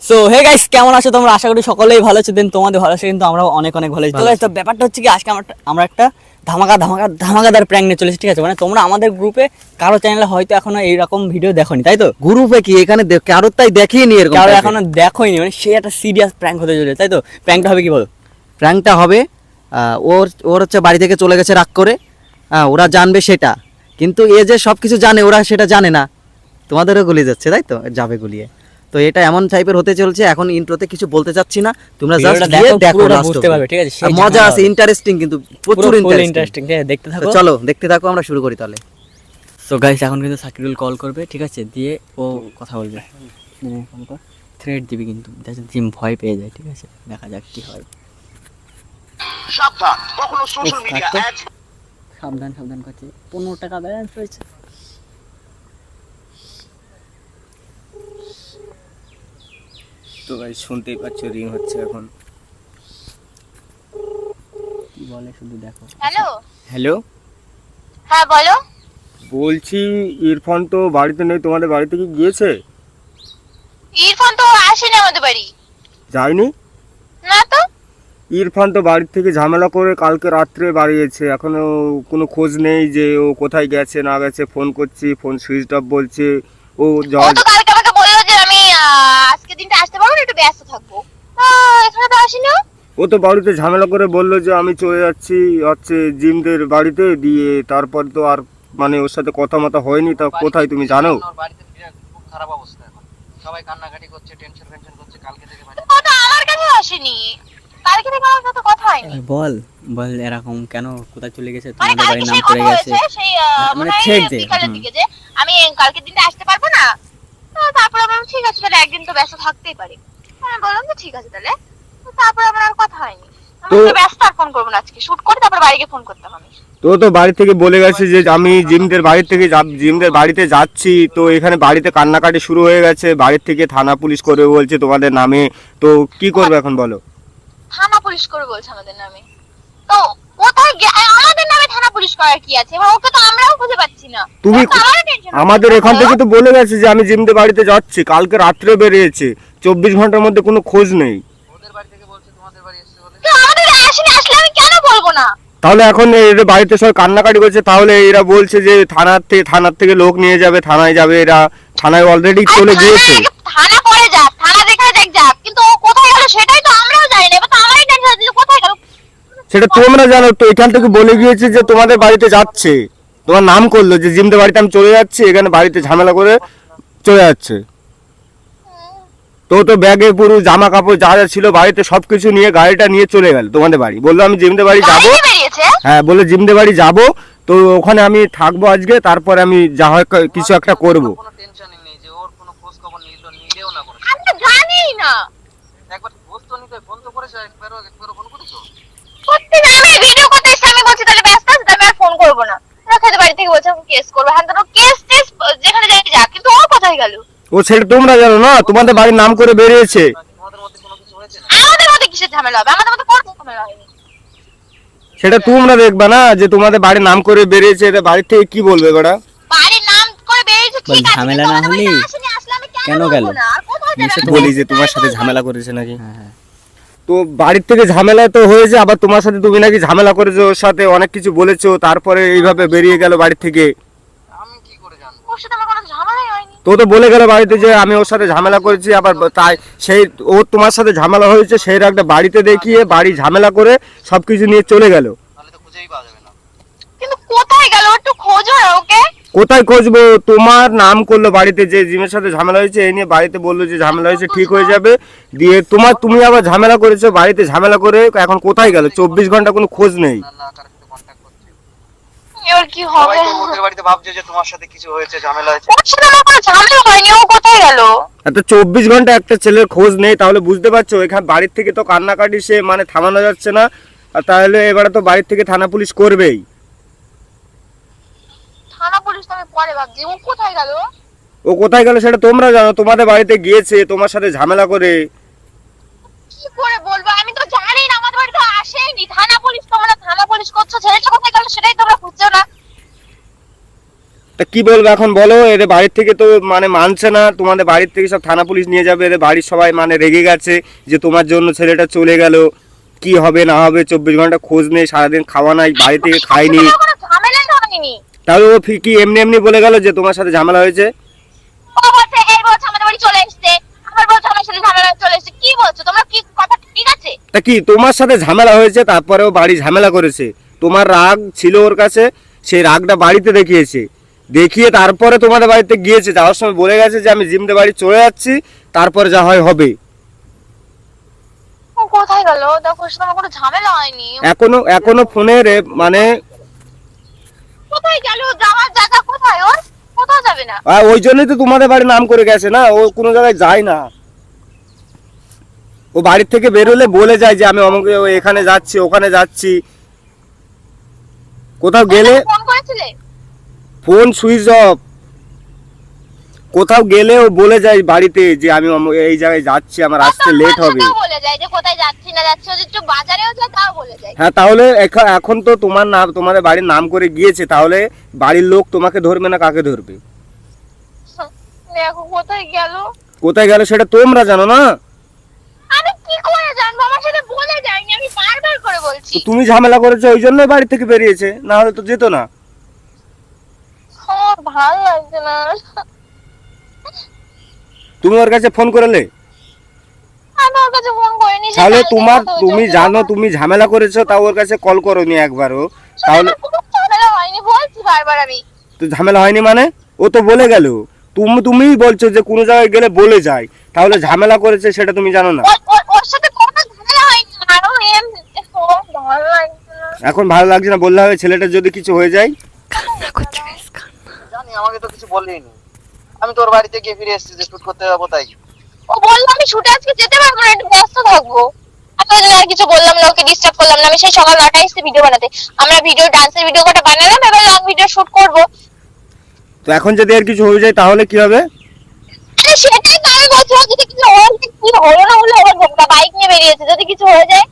So hey guys, কেমন আছো তোমরা? আশা করি সকলেই ভালো আছো। দেন তোমাদের ভালো আছে, কিন্তু আমরাও অনেক অনেক ভালো আছি। তো guys, তো ব্যাপারটা হচ্ছে কি, আজকে আমরা একটা ধামাকাদার প্র্যাঙ্ক নিয়ে চলেছি, ঠিক আছে? মানে তোমরা আমাদের গ্রুপে কারো চ্যানেলে হয়তো এখনো এইরকম ভিডিও দেখোনি, তাই তো? গ্রুপে কি এখানে কারোর তাই দেখিনি এরকম কারো type এর। এখনো দেখোইনি, মানে সে একটা সিরিয়াস প্র্যাঙ্ক হতে চলেছে, তাই তো? প্র্যাঙ্কটা হবে কি বলো? প্র্যাঙ্কটা হবে ওর ওর হচ্ছে বাড়ি থেকে চলে গেছে রাগ করে। ওরা জানবে সেটা, কিন্তু এ যে সব কিছু জানে ওরা সেটা জানে না। তোমাদেরও গুলিয়ে যাচ্ছে, তাই তো? যাবে গুলিয়ে। তো এটা এমন টাইপের হতে চলছে। এখন ইন্ট্রোতে কিছু বলতে চাচ্ছি না, তোমরা জাস্ট ভিডিওটা গিয়ে দেখো, পুরোটা last বুঝতে অবধি। পারবে, ঠিক আছে? সেই মজা ঝামেলা আছে, হবে। ইন্টারেস্টিং, কিন্তু প্রচুর পুরো ইন্টারেস্টিং। ইন্টারেস্টিং, দেখতে থাকো। চলো দেখতে থাকো, আমরা শুরু করি তাহলে। সো গাইস, এখন কিন্তু সাকিরুল কল করবে, ঠিক আছে? দিয়ে ও কথা বলবে, থ্রেড দিবি, কিন্তু জিম ভয় পেয়ে যায়, ঠিক আছে? দেখা যাক কি হয়। সাবধান, কখনো সোশ্যাল উফ, মিডিয়া কাটতো। অ্যাড সাবধান করছে। 15 টাকা ব্যালেন্স রয়েছে। তো ভাই শুনতেই পাচ্ছ রিং হচ্ছে এখন। কি বলে শুধু দেখো। হ্যালো, হ্যালো, হ্যাঁ বলো। বলছি ইরফান তো বাড়িতে নেই, তোমাদের বাড়িতে কি গিয়েছে? ইরফান তো আসেনি আমাদের বাড়ি। যায়নি? না তো। ইরফান তো বাড়ি থেকে ঝামেলা করে কালকে রাত্রে বাড়িয়েছে, এখনো কোনো খোঁজ নেই যে ও কোথায় গেছে না গেছে। ফোন করছি, ফোন সুইচ অফ বলছে। ও ও জল তো কালকে আমাকে বললো যে আমি আজকে দিনটা আসতে পারবো না, একটু ব্যস্ত থাকবো। এখানে তো আসেনি ও। ও তো বাড়িতে ঝামেলা করে বললো যে আমি চলে যাচ্ছি হচ্ছে জিমদের বাড়িতে, দিয়ে তারপর তো আর মানে ওর সাথে কথা মতো হয়নি। তা কোথায় তুমি জানো? ওর বাড়িতে বিরাট খুব খারাপ অবস্থা এখন। সবাই কান্নাকাটি করছে, টেনশন করছে কালকে থেকে বাড়ি। ও তো আমার কাছে আসেনি, কালকে থেকে আমার সাথে কথা হয়নি। বল বল এরকম কেন, কোথায় চলে গেছে? মানে তোমাদের বাড়ির কালকে নাম সেই করে কথা গেছে। হয়েছে, সেই মানে মনে হয় ছেড় দে। বিকালের দিকে, যে আমি কালকে দিনটা আসতে পারবো না। তো তারপর আমি বললাম, ঠিক আছে তাহলে একদিন তো ব্যস্ত থাকতেই পারি। আমি বললাম যে ঠিক আছে তাহলে। তো তারপর আমার আর কথা হয়নি। আমি তো- তো ব্যস্ত, আর ফোন করবো না, আজকে শুট করে তারপর বাড়ি গিয়ে ফোন করতাম আমি। তো তো বাড়ি থেকে বলে গেছে যে আমি জিমদের বাড়ি থেকে জিমদের বাড়িতে যাচ্ছি। তো এখানে বাড়িতে কান্নাকাটি শুরু হয়ে গেছে, বাড়ির থেকে থানা পুলিশ করে বলছে তোমাদের নামে। তো কি করবে এখন বলো? থানা পুলিশ করে বলছে আমাদের নামে? তো কোথায় আমাদের নামে থানা পুলিশ করার কি আছে? এবার ওকে তো আমরাও খুঁজে পাচ্ছি না। তুমি ওর তো আমারও টেনশন হচ্ছে। আমাদের এখান থেকে তো বলে গেছে যে আমি জিমদের বাড়িতে যাচ্ছি, কালকে রাত্রে বেরিয়েছে, 24 ঘন্টার মধ্যে কোনো খোঁজ নেই। ওদের বাড়ি থেকে বলছে তোমাদের বাড়ি এসেছে বলে। তো আমাদের আসেনি, আসলে আমি কেন বলবো না? তাহলে এখন এরা বাড়িতে সবাই কান্নাকাটি করছে, তাহলে এরা বলছে যে থানার থেকে লোক নিয়ে যাবে, থানায় যাবে। এরা থানায় অলরেডি আরে চলে গিয়েছে। থানা পরে যাক, থানা যেখানে যাক, কিন্তু ও কোথায় গেল সেটাই তো আমরাও জানি না। এবার তো আমারই টেনশন হচ্ছে যে কোথায় গেল। সেটা তোমরা জানো তো, এখান থেকে বলে গিয়েছে যে তোমাদের বাড়িতে যাচ্ছে, তোমার নাম করলো যে জিমদের বাড়িতে আমি চলে যাচ্ছি, এখানে বাড়িতে ঝামেলা করে চলে যাচ্ছে। তো ব্যাগে পুরো জামা কাপড় যা যা ছিল বাড়িতে সবকিছু নিয়ে গাড়িটা নিয়ে চলে গেল তোমাদের বাড়ি। বললো আমি জিমদের বাড়ি যাবো। বাইরে বেরিয়েছে। হ্যাঁ, বলে জিমদের বাড়ি যাবো, তো ওখানে আমি থাকবো আজকে, তারপরে আমি যা হয় কিছু একটা করবো। কোনো টেনশনই নেই যে ওর কোনো খোঁজ খবর নিলেও না করে। আমি তো জানিই না। একবার খোঁজ তো নিতে ফোন তো করেছো, একবারও ফোন করেছো? সত্যি না, আমি ভিডিও করতে এসেছি, আমি বলছি তাহলে ব্যস্ত আছি, আমি আর ফোন করবো না। ওরা খেতে বাড়ি থেকে বলছে কেস করবো, হ্যাঁ তো কেস টেস যেখানে যাই যাক, কিন্তু ও কোথায় গেল? ও সেটা তোমরা জানো না, তোমাদের বাড়ির নাম করে বেরিয়েছে। তোমাদের মধ্যে কোনো কিছু হয়েছে না? আমাদের মধ্যে কিসের ঝামেলা হবে? আমাদের মধ্যে কোনো ঝামেলা হয়নি। সেটা তোমরা দেখবে না যে তোমাদের বাড়ির নাম করে বেরিয়েছে, এটা বাড়ির থেকে কি বলবে ওরা? বাড়ির নাম করে বেরিয়েছে বল, ঠিক আছে, ঝামেলা কিন্তু না আমাদের বাড়িতে হলেই আসেনি, আসলে আমি কেন কেন গেল? বলবো না? আর কোথায় যাবে? নিশ্চয় আমি বলি যে তাই তোমার সাথে বলবো। ঝামেলা করেছে নাকি? হ্যাঁ। তো বাড়ির থেকে ঝামেলা তো হয়েছে, আবার তোমার সাথে তুমি নাকি ঝামেলা করেছো, ওর সাথে অনেক কিছু বলেছো, তারপরে এইভাবে বেরিয়ে গেল বাড়ি থেকে। আমি কি করে জানবো? ওর সাথে আমার কোনো ঝামেলাই হয়নি। তো বলে গেল বাড়িতে যে আমি ওর সাথে ঝামেলা করেছি, আবার তাই সেই ও তোমার সাথে ঝামেলা হয়েছে সেই একটা বাড়িতে দেখিয়ে বাড়ি ঝামেলা করে সবকিছু নিয়ে চলে গেল। তাহলে তো খুঁজেই পাওয়া যাবে না। কিন্তু কোথায় গেল একটু খোঁজো না ওকে। কোথায় খুঁজবো? তোমার নাম করলো বাড়িতে যে জিমের সাথে ঝামেলা হয়েছে, এই নিয়ে বাড়িতে বললো যে ঝামেলা হয়েছে, ঠিক হয়ে যাবে। দিয়ে তুমি আবার ঝামেলা করেছো, বাড়িতে ঝামেলা করে এখন কোথায় গেল? 24 ঘন্টা কোনো খোঁজ নেই। না কার সাথে কন্টাক্ট করছে। এবার কি সবাই হবে? তো ওদের বাড়িতে ভাবছে যে তোমার সাথে কিছু হয়েছে, ঝামেলা হয়েছে। ওর সাথে আমার কোনো ঝামেলা হয়নি, ও কোথায় গেল? এত 24 ঘন্টা একটা ছেলের খোঁজ নেই, তাহলে বুঝতে পারছো এখানে বাড়ির থেকে তো কান্নাকাটি সে মানে থামানো যাচ্ছে না। আর তাহলে এবারে তো বাড়ির থেকে থানা পুলিশ করবেই। থানা পুলিশ তো আমি পরে ভাবছি, ও কোথায় গেল? ও কোথায় গেল সেটা তোমরা জানো, তোমাদের বাড়িতে গিয়েছে তোমার সাথে ঝামেলা করে। কি করে বলবো, আমি তো জানি না, আমাদের বাড়িতে আসেনি। থানা পুলিশ, তোমরা থানা পুলিশ করছো, ছেলেটা কোথায় গেল সেটাই তোমরা খুঁজছো না। তা কি বলবো এখন বলো, এদের বাড়ির থেকে তো মানে মানছে না, তোমাদের বাড়ির থেকে সব থানা পুলিশ নিয়ে যাবে, এদের বাড়ির সবাই মানে রেগে গেছে যে তোমার জন্য ছেলেটা চলে গেল, কি হবে না হবে, 24 ঘন্টা খোঁজ নেই, সারাদিন খাওয়া নাই, বাড়ি থেকে খায়নি। আমার কোনো ঝামেলাই হয়নি। তাহলে ও কি এমনি এমনি বলে গেল যে তোমার সাথে ঝামেলা হয়েছে? ও বলছে এই বলছে আমাদের বাড়ি চলে এসেছে, আবার বলছে আমার সাথে ঝামেলা চলে এসেছে। কি বলছো তোমরা, কি কথা ঠিক আছে? তা কি তোমার সাথে ঝামেলা হয়েছে, তারপরেও বাড়ি ঝামেলা করেছে, তোমার রাগ ছিল ওর কাছে, সেই রাগটা বাড়িতে দেখিয়েছে, দেখিয়ে তারপরে তোমাদের বাড়িতে গিয়েছে, যাওয়ার সময় বলে গেছে যে আমি জিমদের বাড়ি চলে যাচ্ছি, তারপরে যা হয় হবে। ও কোথায় গেল? দেখো ওর সাথে আমার কোনো ঝামেলা হয়নি। এখনো ফোনের মানে কোথায় গেল? যাওয়ার জায়গা কোথায় ওর? কোথাও যাবে না। ওই জন্যই তো তোমাদের বাড়ি নাম করে গেছে না, ও কোনো জায়গায় যায় না। ও বাড়ির থেকে বেরোলে বলে যায় যে আমি অমুক এখানে যাচ্ছি, ওখানে যাচ্ছি। কোথাও গেলে ফোন করেছিলে? Phone switch off. কোথাও গেলে ও বলে যায় বাড়িতে যে আমি এই জায়গায় যাচ্ছি, আমার আসতে লেট হবে। তাও বলে যায় যে কোথায় যাচ্ছি না যাচ্ছি, ও যে একটু বাজারেও যায় তাও বলে যায়। হ্যাঁ, তাহলে এখন তো তোমার নাম, তোমাদের বাড়ির নাম করে গিয়েছে, তাহলে বাড়ির লোক তোমাকে ধরবে না কাকে ধরবে? দেখো কোথায় গেল? কোথায় গেল সেটা তোমরা জানো না। আমি কি করে জানবো? আমার সাথে বলে যায়নি, আমি বারবার করে বলছি। তো তুমি ঝামেলা করেছো ওই জন্যই বাড়ি থেকে বেরিয়েছে, না হলে তো যেত না। আমার ভালো লাগছে না। তুমি ওর কাছে ফোন করলে? আমি ওর কাছে ফোন করিনি। সে তাহলে কালকে কথা হয়েছে তুমি ওর সাথে জানো আমার। তুমি ঝামেলা করেছো, তাও ওর কাছে কল করোনি একবারও। তাহলে আমার কোনো ঝামেলা হয়নি, বলছি বারবার আমি। তো ঝামেলা হয়নি মানে? ও তো বলে গেল, তুমিই বলছো যে কোনো জায়গায় গেলে বলে যায়, তাহলে ঝামেলা করেছে সেটা তুমি জানো না। ওর সাথে কোনো ঝামেলা হয়নি। আরো ভালো লাগছে না। এখন ভালো লাগছে না বললে হবে? ছেলেটার যদি কিছু হয়ে যায়? জানি, আমাকে তো কিছু বললেইনি। আমি তোর বাড়িতে গিয়ে ফিরে এসেছি যে শুট করতে যাবো তাই। ও বললো আমি শুটে আজকে যেতে পারবো না, একটু ব্যস্ত থাকবো। আমি ওই জন্য আর কিছু বললাম না, ওকে ডিস্টার্ব করলাম না। আমি সেই সকাল 9টায় এসেছি ভিডিও বানাতে। আমরা ডান্সের ভিডিও কটা বানালাম, এবার লং ভিডিও শুট করবো। তো এখন যদি আর কিছু হয়ে যায় তাহলে কি হবে? আরে সেটাই তো আমি বলছি, ও যদি কিছু হয়ে যায়, কি হলো না হলো, ওর বাইক নিয়ে বেরিয়েছে, যদি কিছু হয়ে যায়।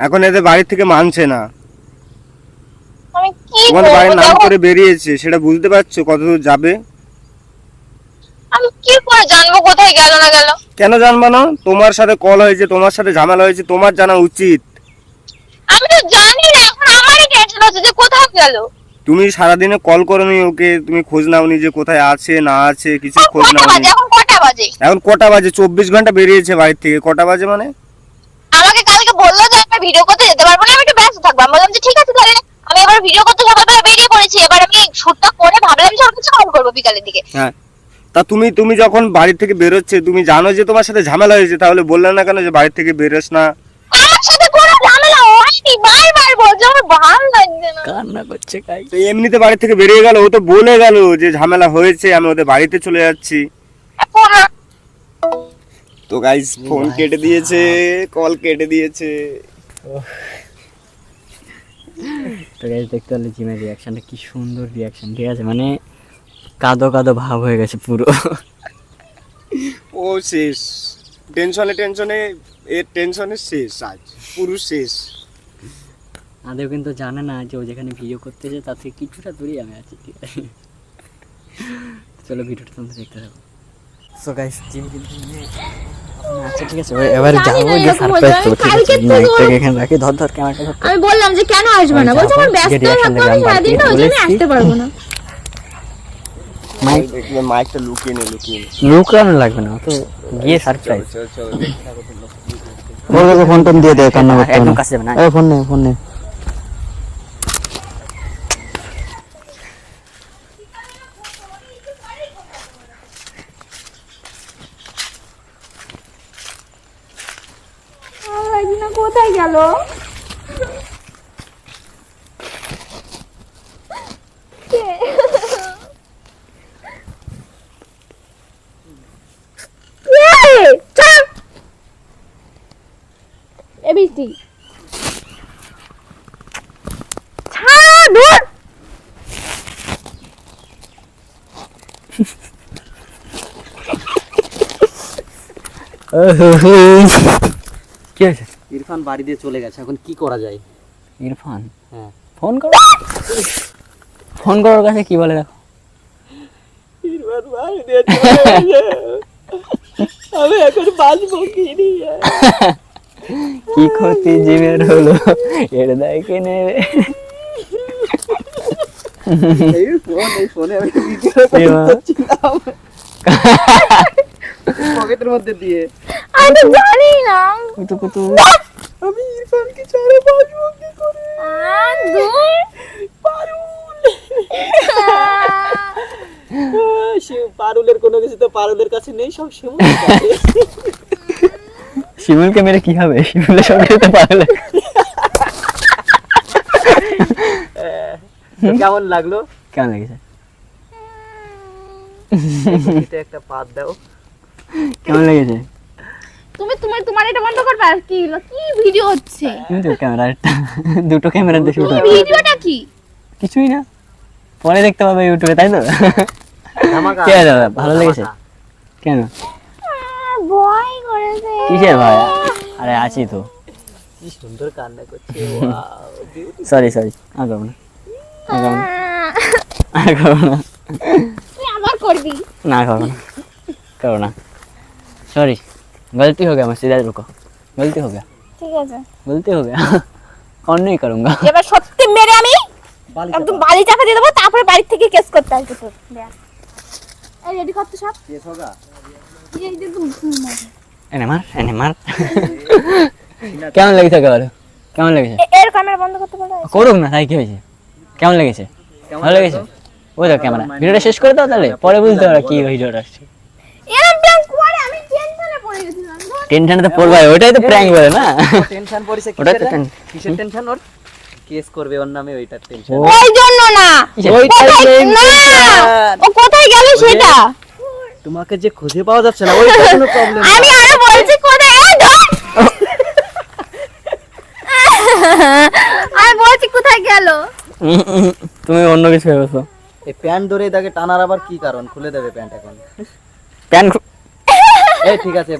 এখন এদের বাড়ি থেকে মানছে না, আমি কি তোমাদের বাড়ির করবো? নাম দেখো, করে বেরিয়েছে, সেটা বুঝতে পারছো কতদূর যাবে? আমি কি করে জানবো কোথায় গেল না গেল? কেন জানবা না? তোমার সাথে কল হয়েছে, তোমার সাথে ঝামেলা হয়েছে, তোমার জানা উচিত। আমি তো জানি না, এখন আমারই টেনশন হচ্ছে যে কোথায় গেল। তুমি সারাদিনে কল করোনি ওকে, তুমি খোঁজ নাওনি যে কোথায় আছে না আছে, কিছু খোঁজ কটা নাওনি। বাজে? এখন কটা বাজে? এখন কটা বাজে? 24 ঘন্টা বেরিয়েছে বাড়ির থেকে, কটা বাজে মানে? আমাকে কালকে বললো যে আমি ভিডিও করতে যেতে পারবো না, আমি একটু ব্যস্ত থাকবো। আমি বললাম যে ঠিক আছে তাহলে। আমি এবার ভিডিও করতে সকালবেলা বেরিয়ে পড়েছি। এবার আমি শুটটা করে ভাবলাম যে ওর কাছে কল করবো বিকালের দিকে। হ্যাঁ, তা তুমি যখন বাড়ি থেকে বেরোচ্ছে, তুমি জানো যে তোমার সাথে ঝামেলা হয়েছে, তাহলে বললে না কেন যে বাড়ি থেকে বেরোস না? আমার সাথে কোনো ঝামেলা হয়নি, বারবার বলছে, আমার ভালো লাগছে না। কান্না করছে গাই। তো এমনিতে বাড়ি থেকে বেরিয়ে গেল, ও তো বলে গেল যে ঝামেলা হয়েছে, আমি ওদের বাড়িতে চলে যাচ্ছি। এখন তো গাইস ফোন কেটে দিয়েছে, কল কেটে দিয়েছে। তো গাইস দেখতে পেলে জিমের রিয়াকশনটা কি সুন্দর রিয়াকশন, ঠিক আছে? মানে কাদো কাদো ভাব হয়ে গেছে পুরো। ও শেষ, টেনশনে এর টেনশনে শেষ, আজ পুরো শেষ। আদেও কিন্তু জানে না যে ও যেখানে ভিডিও করতে যায় তার থেকে কিছুটা দূরেই আমি আছি, ঠিক আছে? চলো ভিডিওটা তোমরা দেখতে থাকো। সো গাইস জিম কিন্তু আচ্ছা ঠিক আছে, এবার যাবো যে সারপ্রাইজ তো, ঠিক আছে? মাইকটাকে এখানে রাখি, ধর ক্যামেরাটা ধর। আমি বললাম যে কেন আসবে না, বলছে আমার ব্যস্ত থাকবো, আমি সারাদিন না, ওই জন্য আসতে পারবো না। মাইক মাইকটা লুকিয়ে নে। লুকানো লাগবে না, তো গিয়ে সারপ্রাইজ। ওকে ফোন টোন দিয়ে দে, কান্না করতে একদম হবে না। কাছে যাবে না। এই ফোন নে। কোথায় গেল? এবিসি কি হয়েছে? ইরফান বাড়ি দিয়ে চলে গেছে, এখন কি করা যায়? ইরফান হ্যাঁ, ফোন করো। ফোন করার কাছে কি বলে দেখো। আমি এখন বাঁচবো কি নিয়ে? কি ক্ষতি জীবের হলো এর দায় কে নেবে? এই ফোনে আমি ভিডিও এবার করছিলাম পকেটের মধ্যে দিয়ে। আমি তো জানি না। কুতু কুতু। আমি ইরফানকে ছেড়ে বাঁচবো কি করে? দূর। পারুলের কোনো কিছু তো পারুলের কাছে নেই, সব শিমুলের কাছে। শিমুলকে মেরে কি হবে? শিমুলের সঙ্গে তো পারলে। তো কেমন লাগলো? কেমন লেগেছে? এটা একটা পাত দাও। কেমন লেগেছে? তোমার এটা বন্ধ করবে আর কি হলো? কি ভিডিও হচ্ছে? কিন্তু ক্যামেরা একটা দুটো ক্যামেরা দিয়ে শুট কি ভিডিওটা কি? কিছুই না, পরে দেখতে পাবে ইউটিউবে, তাই তো? ধামাকা। কে দাদা ভালো লেগেছে? কেন? ভয় করেছে। কিসের ভাই? আরে আছি তো। কি সুন্দর কান্না করছে। ওয়াও, সরি আর করবো না, আর করবো না। তুই আবার করবি। ना करो ना सॉरी, गलती हो गया, मैं सीधा रुको, गलती हो गया, ঠিক আছে। गलती हो गया और नहीं करूँगा। এবার সত্যি মেরে আমি একদম বালি চাপা দিয়ে দেবো, তারপরে বাড়ি থেকে কেস করতে আসবে তোর। দেখ এই রেডি কর তো সব। কেস হোগা। এই যে একদম एने मार কেমন লেগেছে কে বলো? কেমন লেগেছে? এর ক্যামেরা বন্ধ করতে বলো। করুক না, তাই কি হয়েছে? কেমন লেগেছে? ভালো লেগেছে? ওই তো ক্যামেরা, ভিডিওটা শেষ করে দাও তাহলে, পরে বুঝতে পারো কি ভিডিওটা আসছে। এরকম প্র্যাঙ্ক করে আমি টেনশনে পড়ে গেছিলাম। টেনশনে তো পড়বাই, ওইটাই তো প্র্যাঙ্ক বলে না। টেনশন পড়িছে ওটা তো কিসের? কিসের টেনশন ওর? কেস করবে ওর নামে, ওইটার টেনশন। ওই জন্য না, ওইটার main না tension। ও কোথায় গেল সেটা তোমাকে যে খুঁজে পাওয়া যাচ্ছে না, ওইটা কোনো প্রবলেম না। আমি আরো বলছি কোথায়। এই ধর। আমি বলছি কোথায় গেল। তুমি অন্য কিছু ভেবেছো। এই প্যান্ট ধরে তাকে টানার আবার কি কারণ? খুলে দেবে প্যান্ট এখন। প্যান্ট এই ঠিক আছে,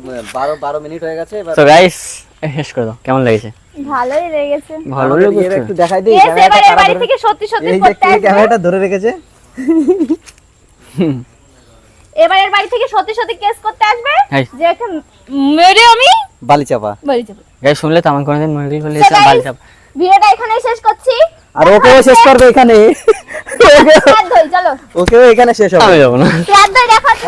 12 মিনিট হয়ে গেছে এবার। তো গাইস শেষ করে দাও, কেমন লেগেছে? ভালোই লেগেছে। ভালো আমাদের লেগেছে ইয়ের একটু দেখাই দিই এস ক্যামেরাটা এবারে কারা বাড়ি ধরে- থেকে সত্যি সত্যি এই যে করতে কে আসবে। ক্যামেরাটা ধরে রেখেছে? এবারের বাড়ি থেকে সত্যি সত্যি কেস করতে আসবে হাই। যে এখন মেরে আমি বালি চাপা। বাড়ি যাব। গাইস শুনলে তো আমার কোনোদিন মনে করলে So guys, বালি চাপ। ভিডিওটা এখানেই শেষ করছি। আর ওকেও শেষ করবে এখানে। হাত ধুই, চলো ওকেও এখানে শেষ হবে। আমি যাবো না। হাত ধুই, দেখা হচ্ছে।